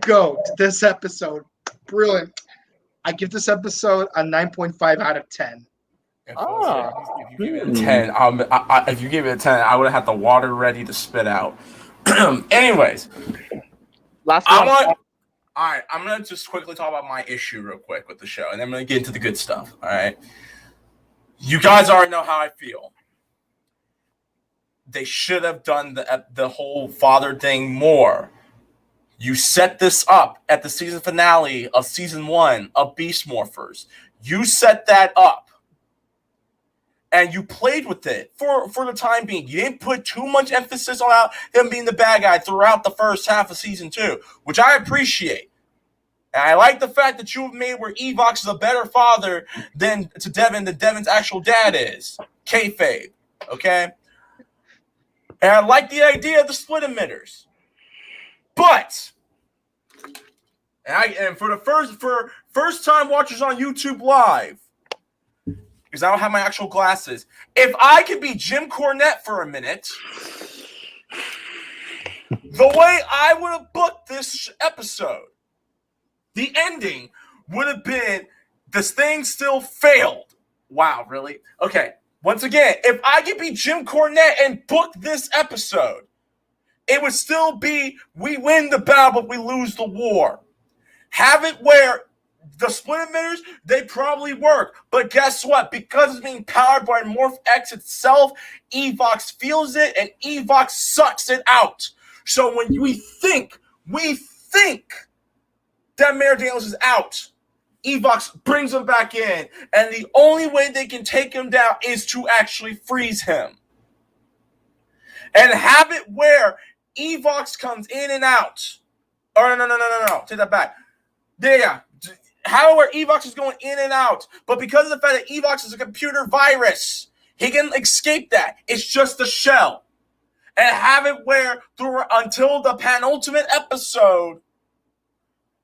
GOAT this episode. Brilliant. I give this episode a 9.5 out of 10. If you gave it a 10, if you gave it a 10, I would have had the water ready to spit out. Anyways, last one. All right, I'm going to just quickly talk about my issue real quick with the show, and then I'm going to get into the good stuff, all right? You guys already know how I feel. They should have done the whole father thing more. You set this up at the season finale of season 1 of Beast Morphers. You set that up, and you played with it for the time being. You didn't put too much emphasis on him being the bad guy throughout the first half of season 2, which I appreciate. And I like the fact that you've made where Evox is a better father than Devin's actual dad is. Kayfabe, okay? And I like the idea of the split emitters. But, and for first time watchers on YouTube Live, because I don't have my actual glasses, if I could be Jim Cornette for a minute, the way I would have booked this episode, the ending would have been, this thing still failed. Wow, really? Okay, once again, if I could be Jim Cornette and book this episode, it would still be, we win the battle, but we lose the war. Have it where the split emitters, they probably work. But guess what? Because it's being powered by Morph X itself, Evox feels it, and Evox sucks it out. So when we think that Mayor Daniels is out, Evox brings him back in, and the only way they can take him down is to actually freeze him. And have it where Evox comes in and out. Or no. Take that back. Yeah. Have it where Evox is going in and out. But because of the fact that Evox is a computer virus, he can escape that. It's just a shell. And have it where until the penultimate episode,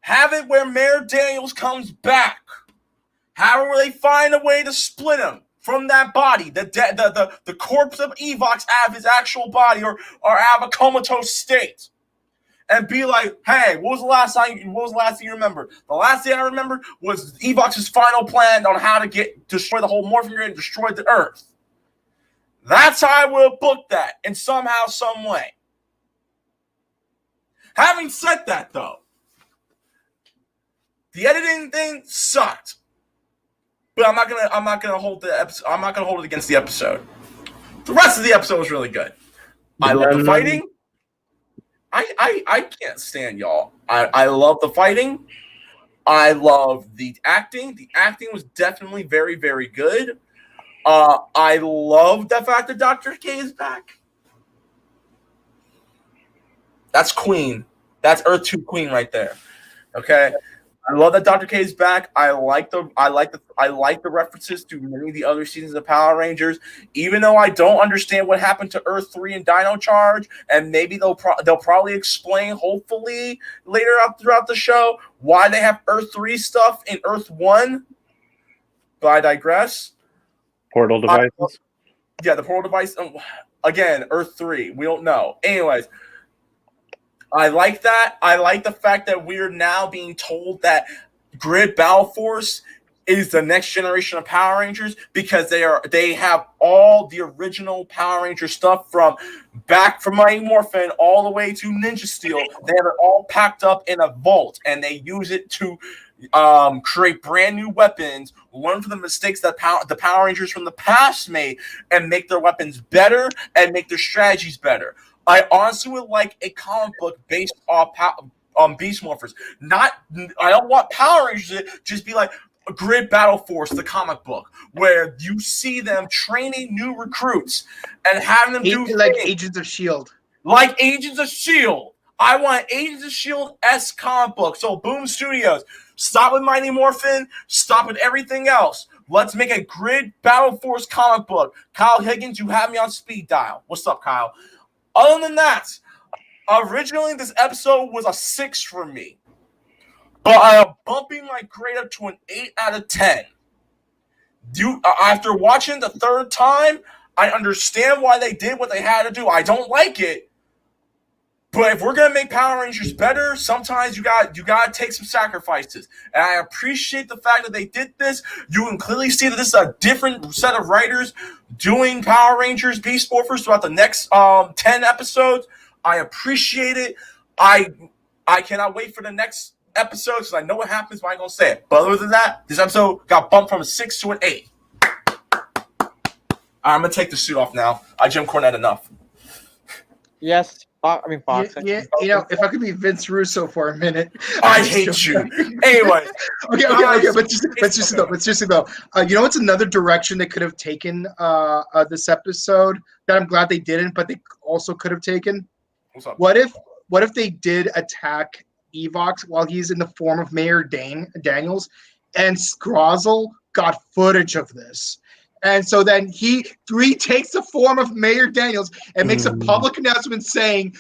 have it where Mayor Daniels comes back. Have it where they find a way to split him from that body, the corpse of Evox out of his actual body, or out of a comatose state, and be like, hey, what was the last thing you remembered? The last thing I remembered was Evox's final plan on how to destroy the whole Morphing Grid and destroy the Earth. That's how I would have booked that in somehow, some way. Having said that, though, the editing thing sucked. But I'm not gonna hold the episode. I'm not gonna hold it against the episode. The rest of the episode was really good. I love the fighting. I can't stand y'all. I love the fighting. I love the acting. The acting was definitely very, very good. I love the fact that Dr. K is back. That's Queen. That's Earth 2 Queen right there. Okay. I love that Dr. K is back. I like the references to many of the other seasons of Power Rangers, even though I don't understand what happened to Earth 3 and Dino Charge, and maybe they'll probably explain, hopefully later throughout the show, why they have Earth 3 stuff in Earth 1. But I digress. Portal devices. The portal device. Again, Earth 3. We don't know. Anyways. I like that. I like the fact that we're now being told that Grid Battle Force is the next generation of Power Rangers, because they have all the original Power Ranger stuff from Mighty Morphin all the way to Ninja Steel. They have it all packed up in a vault, and they use it to create brand new weapons, learn from the mistakes that the Power Rangers from the past made, and make their weapons better and make their strategies better. I honestly would like a comic book based on Beast Morphers. I don't want Power Rangers to just be like Grid Battle Force, the comic book, where you see them training new recruits and having them do like things. Agents of S.H.I.E.L.D. Like Agents of S.H.I.E.L.D. I want Agents of S.H.I.E.L.D.-esque comic book. So Boom Studios, stop with Mighty Morphin, stop with everything else. Let's make a Grid Battle Force comic book. Kyle Higgins, you have me on speed dial. What's up, Kyle? Other than that, originally this episode was a 6 for me. But I am bumping my grade up to an 8 out of 10. After watching the third time, I understand why they did what they had to do. I don't like it. But if we're gonna make Power Rangers better, sometimes you gotta take some sacrifices. And I appreciate the fact that they did this. You can clearly see that this is a different set of writers doing Power Rangers Beast Morphers throughout the next 10 episodes. I appreciate it. I cannot wait for the next episode because I know what happens, but I ain't gonna say it. But other than that, this episode got bumped from a 6 to an 8. I'm gonna take the suit off now. I Jim Cornette enough. Yes. Fox. Yeah, if I could be Vince Russo for a minute. I hate you. Anyway. Okay. But seriously though, you know what's another direction they could have taken this episode that I'm glad they didn't, but they also could have taken? What's up? What if they did attack Evox while he's in the form of Mayor Daniels, and Scrozzle got footage of this? And so then he takes the form of Mayor Daniels and makes a public announcement saying,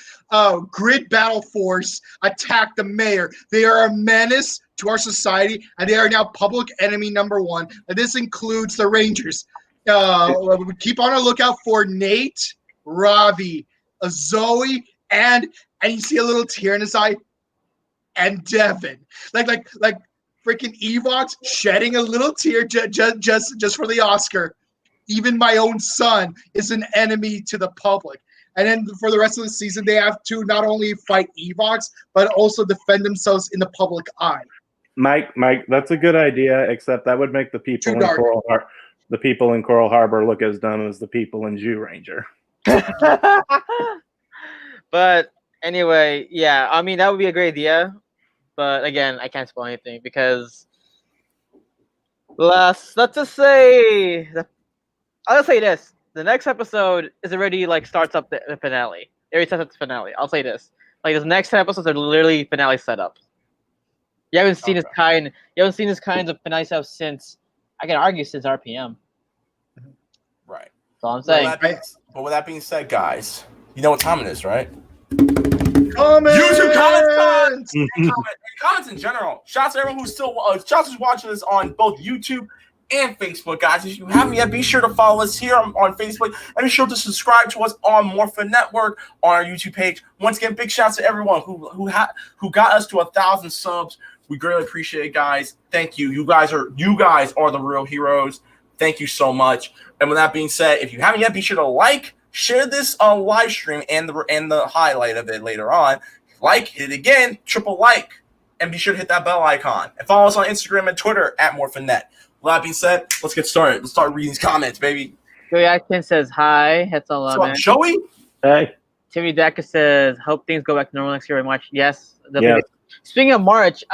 Grid Battle Force attacked the mayor. They are a menace to our society, and they are now public enemy number 1. And this includes the Rangers. Keep on a lookout for Nate, Ravi, Zoe, and you see a little tear in his eye, and Devin. Like freaking Evox shedding a little tear just for the Oscar. Even my own son is an enemy to the public. And then for the rest of the season, they have to not only fight Evox, but also defend themselves in the public eye. Mike, that's a good idea, except that would make the people in Coral Harbor look as dumb as the people in Jew Ranger. But anyway, yeah, I mean, that would be a great idea. But again, I can't spoil anything because Let's just say I'll say this: the next episode is already like starts up the finale. It already sets up the finale. I'll say this: like the next 10 episodes are literally finale setups. You haven't seen this kind. You haven't seen this kind of finale setup since I can argue since RPM. Right. That's all I'm saying. But with that being said, guys, you know what time it is, right? Comments! YouTube comments and comments in general. Shout out to everyone who's still watching this on both YouTube and Facebook, guys. If you haven't yet, be sure to follow us here on Facebook and be sure to subscribe to us on Morphin Network on our YouTube page. Once again, big shout out to everyone who got us to 1,000 subs. We greatly appreciate it, guys. Thank you. You guys are the real heroes. Thank you so much. And with that being said, if you haven't yet, be sure to like, share this on live stream and the highlight of it later on. Like, hit it again, triple like, and be sure to hit that bell icon. And follow us on Instagram and Twitter at MorphinNet. With that being said, let's get started. Let's start reading these comments, baby. Joey Atkins says hi. That's all, man. Joey? Hey. Timmy Decker says, hope things go back to normal next year very much. Yes. Yes. Speaking of March,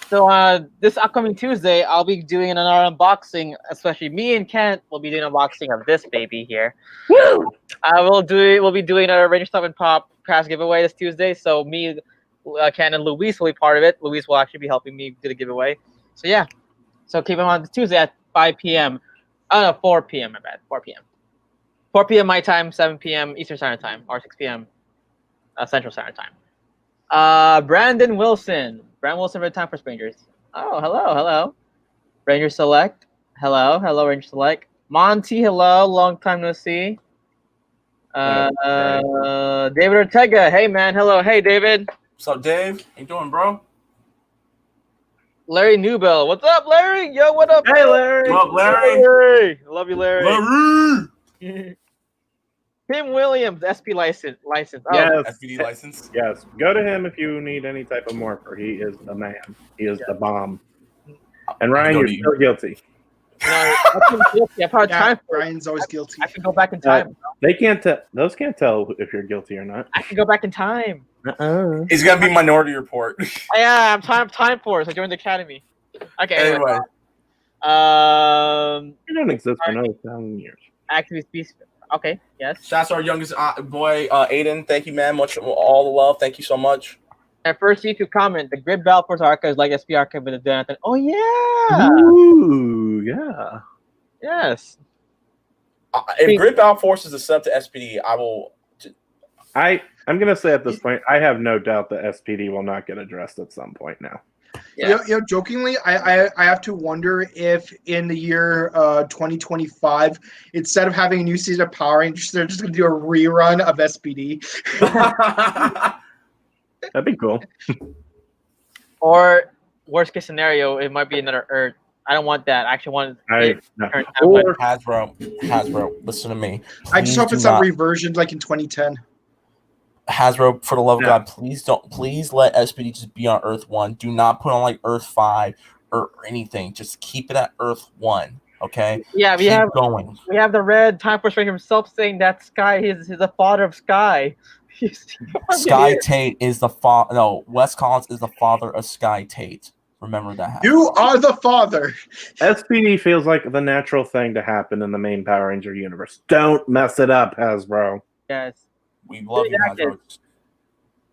so this upcoming Tuesday, I'll be doing another unboxing. Especially me and Kent will be doing an unboxing of this baby here. Woo! We'll be doing a Ranger Stop and Pop crash giveaway this Tuesday. So me, Kent, and Luis will be part of it. Luis will actually be helping me do the giveaway. So yeah. So keep them on Tuesday at 5 p.m. 4 p.m. My bad. 4 p.m. 4 p.m. my time, 7 p.m. Eastern Standard Time, or 6 p.m. Central Standard Time. Brandon Wilson. Brandon Wilson, Red Time for Strangers. Oh, hello. Ranger Select. Hello, Ranger Select. Monty, hello. Long time no see. David Ortega. Hey, man. Hello. Hey, David. What's up, Dave? How you doing, bro? Larry Newbell. What's up, Larry? Yo, what up? Hey, Larry. What up, Larry? Larry. Love you, Larry. Larry! Tim Williams, SP license. Oh, Yes. SPD license. Yes. Go to him if you need any type of morpher. He is the man. He is the bomb. And Ryan, you're still guilty. No, I'm guilty. I probably time for it. Ryan's always guilty. I can go back in time. They can't tell. Those can't tell if you're guilty or not. I can go back in time. He's gonna be Minority Report. Yeah, I'm time for it. So I joined the academy. Okay. Anyway. You don't exist for another 1,000 years. Activist Beast. Okay. Yes. Shouts to our youngest boy, Aiden. Thank you, man. Much all the love. Thank you so much. At first YouTube comment, the Grid Battle Force archive is like SP archive with a Jonathan. Oh yeah. Ooh, yeah. Yes. If Grid Battle Force is a sub to SPD, I will. I'm gonna say at this point, I have no doubt that SPD will not get addressed at some point now. Yeah. You know, jokingly, I have to wonder if in the year 2025, instead of having a new season of Power Rangers, they're just going to do a rerun of SPD. That'd be cool. Or worst case scenario, it might be another Earth. I don't want that. I actually want Or Hasbro, listen to me. I just hope it's not reversioned like in 2010. Hasbro, for the love of God, please let SPD just be on Earth 1. Do not put on like Earth 5 or anything. Just keep it at Earth 1. Okay? Yeah, we have the Red Time Force Ranger himself saying that Sky is the father of Sky. Sky Tate is the father. No, Wes Collins is the father of Sky Tate. Remember that. You are the father. SPD feels like the natural thing to happen in the main Power Ranger universe. Don't mess it up, Hasbro. Yes. We love you, Hasbro.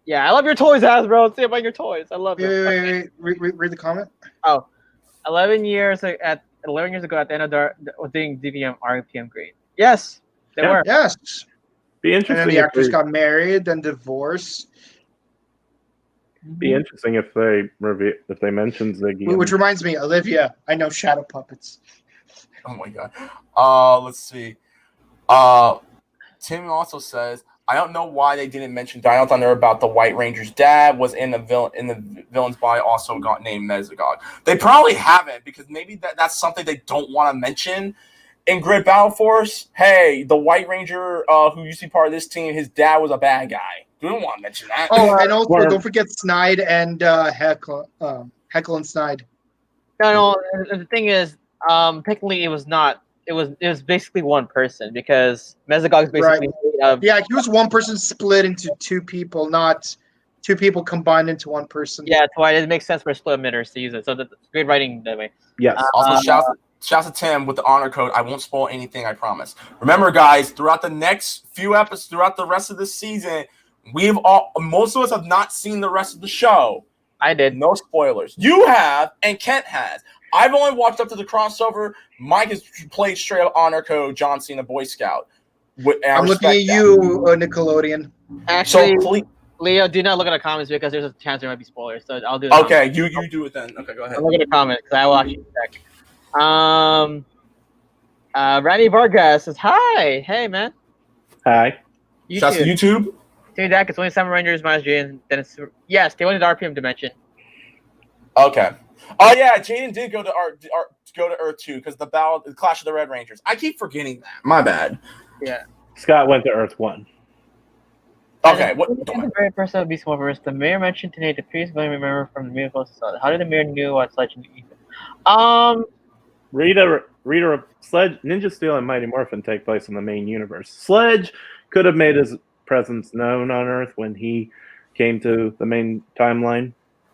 Yeah, I love your toys, Hasbro. Say about your toys. I love it. Read the comment. Oh, 11 years ago at the end of the doing DVM RPM grade. Yes, they were. Yes. Be interesting. And then the actors got married, then divorced. Be interesting if they mention Ziggy. Which reminds me, Olivia, I know Shadow Puppets. Oh my god. Let's see. Tim also says, I don't know why they didn't mention Dino Thunder about the White Ranger's dad was in the villain's body, also got named Megazord. They probably haven't because maybe that's something they don't want to mention in Grid Battle Force. Hey, the White Ranger who used to be part of this team, his dad was a bad guy. We don't want to mention that. Oh, and also don't forget Snide and Heckle and Snide. No, the thing is, technically it was not. It was basically one person because Megazord is basically he was one person split into two people, not two people combined into one person. Yeah, that's why it makes sense for split emitters to use it. So that's great writing that way. Yes. Also, shouts to Tim with the honor code. I won't spoil anything, I promise. Remember, guys, throughout the next few episodes, throughout the rest of this season, most of us have not seen the rest of the show. I did. No spoilers. You have, and Kent has. I've only watched up to the crossover. Mike has played straight up honor code John Cena Boy Scout. I'm looking at you, Nickelodeon. Actually, So please, Leo, do not look at the comments because there's a chance there might be spoilers. So I'll do it. okay, you do it then. Okay, go ahead. I'll look at the comments because I will actually check. Randy Vargas says hi. Hey man. Hi. Shouts to YouTube. Timmy Dak, it's only 7 Rangers minus Jay, and then it's yes, they wanted the RPM dimension. Okay. Oh yeah, Jaden did go to Earth 2 because the Clash of the Red Rangers. I keep forgetting that. My bad. Yeah. Scott went to Earth 1. Okay. What? The very first of Beast Morphers, the mayor mentioned today the previous going to remember from the Miracle Society. How did the mayor knew what Legend Ethan? Rita Sledge, Ninja Steel, and Mighty Morphin take place in the main universe. Sledge could have made his presence known on Earth when he came to the main timeline.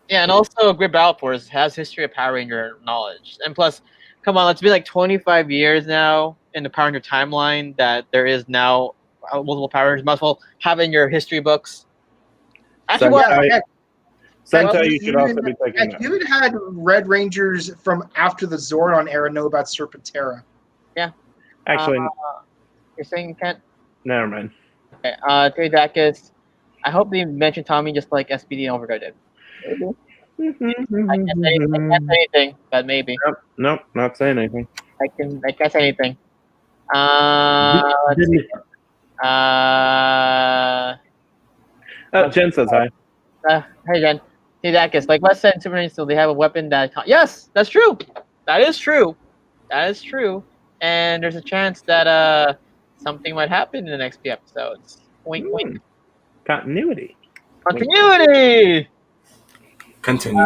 Yeah, and also Great Battle Force has history of Power Ranger knowledge. And plus, come on, let's be like 25 years now in the Power Ranger timeline that there is now multiple Power Rangers. Might as well have in your history books. Actually, Sentai, you should also be taking You even had Red Rangers from after the Zordon era know about Serpentera. Yeah. Actually, you're saying you can't? never mind. Okay, Terry Dacus, I hope they mentioned Tommy just like SPD and Overguard did. I can't say anything, but maybe. Nope, not saying anything. I can't say anything. Let's see. Jen says hi. Hey Jen. Hey Dacus, like let's say in Super Nintendo, they have a weapon that yes, that's true. That is true. That is true. And there's a chance that something might happen in the next few episodes. Wink wink. Continuity. Continuity! Continue.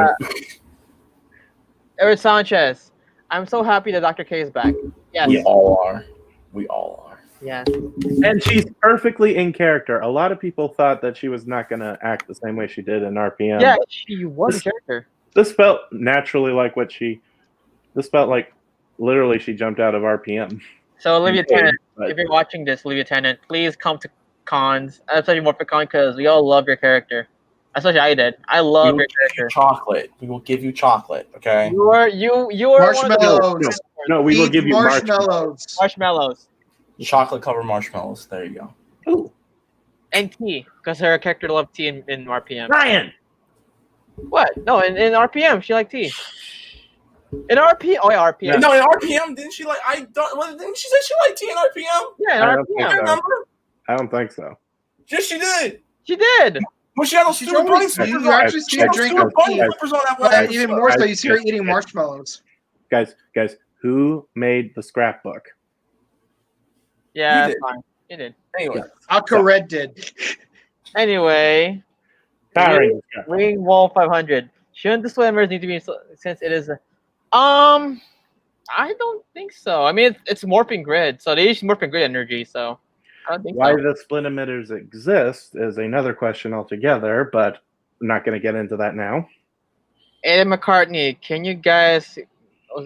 Eric Sanchez. I'm so happy that Dr. K is back. Yes. We all are. We all are. Yes. And she's perfectly in character. A lot of people thought that she was not going to act the same way she did in RPM. Yeah, she was a character. This felt naturally like this felt like literally she jumped out of RPM. So Olivia Tennant, if you're watching this, Olivia Tennant, please come to cons, especially MorphicCon, because we all love your character. Especially I did. I love your character. Chocolate. We will give you chocolate. Okay. You are marshmallows. No, we will give you marshmallows. Marshmallows. Chocolate covered marshmallows. There you go. Ooh. And tea, because her character loved tea in RPM. Ryan. What? No, in RPM she liked tea. In RPM, oh yeah, RPM. No, in RPM, didn't she like? Didn't she say she liked tea in RPM? Yeah, in RPM. Remember? I don't think so. Yes, she did. She did. Well, she had those stupid bunny slippers on. You actually see her drink bunny tea. slippers on that one episode. Even more so, you see her eating marshmallows. Guys, who made the scrapbook? Yeah, He did. fine. He did. Anyway, Red did. Anyway, Power Rangers. Ring Wall 500. Shouldn't the swimmers need to be since it is I don't think so. I mean, it's morphing grid, so they use morphing grid energy. So I don't think Why so. the split emitters exist is another question altogether, but I'm not going to get into that now. Aiden McCartney, can you guys? All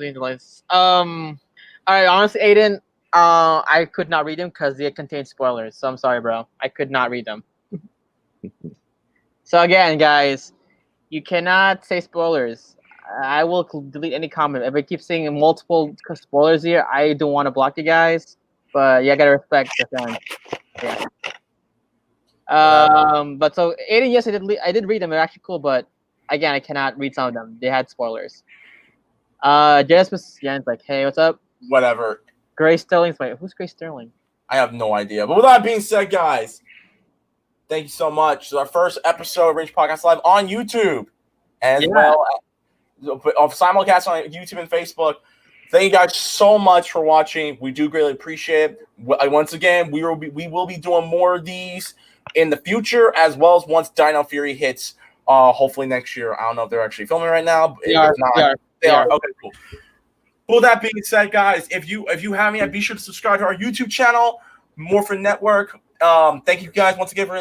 right, honestly, Aiden, I could not read them because they contain spoilers. So I'm sorry, bro. I could not read them. So again, guys, you cannot say spoilers. I will delete any comment. If I keep saying multiple spoilers here, I don't want to block you guys. But yeah, I gotta respect the fans. Yeah. But so Aiden, yes, I did read them. They're actually cool, but again, I cannot read some of them. They had spoilers. Jasmus Jan's like, hey, what's up? whatever. Grace Sterling's like, who's Grace Sterling? I have no idea. But with that being said, guys, thank you so much. This is our first episode of Range Podcast Live on YouTube, as well as simulcast on YouTube and Facebook. Thank you guys so much for watching. We do greatly appreciate it. Once again, we will be doing more of these in the future, as well as once Dino Fury hits, hopefully next year. I don't know if they're actually filming right now. They are. Okay, cool. With that being said, guys, if you haven't yet, be sure to subscribe to our YouTube channel, Morphin Network. Thank you guys once again for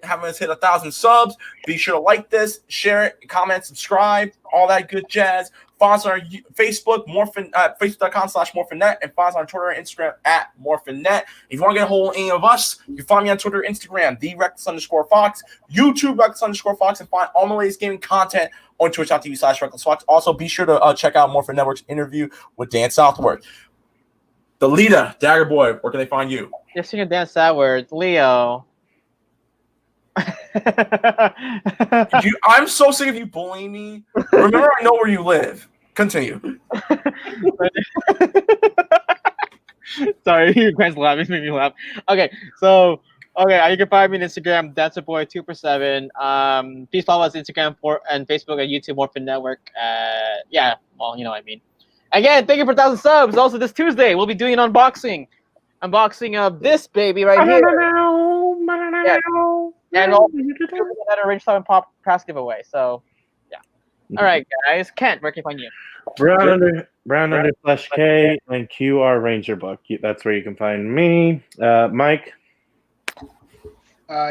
having us hit 1,000 subs. Be sure to like this, share it, comment, subscribe, all that good jazz. Follow us on our Facebook, facebook.com/morphinnet, and follow us on Twitter and Instagram @morphinnet. If you want to get a hold of any of us, you can find me on Twitter, Instagram, @thereckless_fox, YouTube @reckless_fox, and find all my latest gaming content on twitch.tv/recklessfox. Also, be sure to check out Morphin Network's interview with Dan Southworth. The leader, Dagger Boy, where can they find you? You're singing Dan Southworth, Leo. I'm so sick of you bullying me. Remember, I know where you live. Continue. Sorry, you guys laughing made me laugh. Okay, so you can find me on Instagram, dancerboy247. Please follow us on Instagram and Facebook and YouTube, Morphin Network. Yeah, well, you know what I mean. Again, thank you for 1,000 subs. Also, this Tuesday we'll be doing an unboxing of this baby right here. Yeah. And also that Orange Star and Pop Press giveaway. So, yeah. All right, guys. Kent, where can I find you? Brown under Flash K and QR Ranger Book. That's where you can find me. Mike.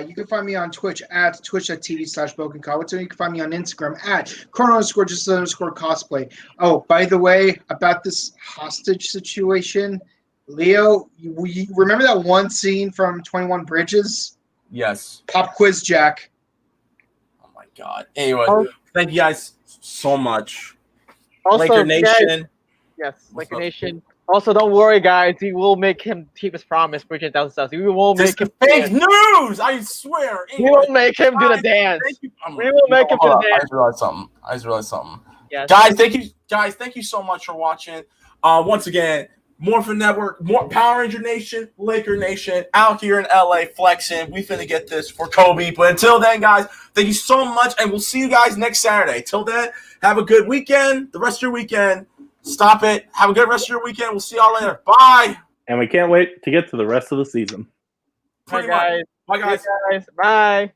You can find me on Twitch at twitch.tv/BokenCowitz. You can find me on Instagram at chrono_just_cosplay. Oh, by the way, about this hostage situation, Leo, you remember that one scene from 21 Bridges? Yes. Pop quiz, Jack. Oh my God. Anyway, thank you guys so much. Also, Laker Nation. Guys, yes, Laker Nation. Also, don't worry, guys. We will make him keep his promise, bridging 1,000 subs. We will make him fake news. I swear. Anyway, we will make him do the dance. We will make him do the dance. I just realized something. Yes. Guys, thank you so much for watching. Once again, Morphin Network, Power Ranger Nation, Laker Nation, out here in LA flexing. We finna get this for Kobe. But until then, guys, thank you so much, and we'll see you guys next Saturday. Till then, have a good weekend. The rest of your weekend. Stop it. Have a good rest of your weekend. We'll see y'all later. Bye. And we can't wait to get to the rest of the season. Bye, guys. Bye, guys. Bye.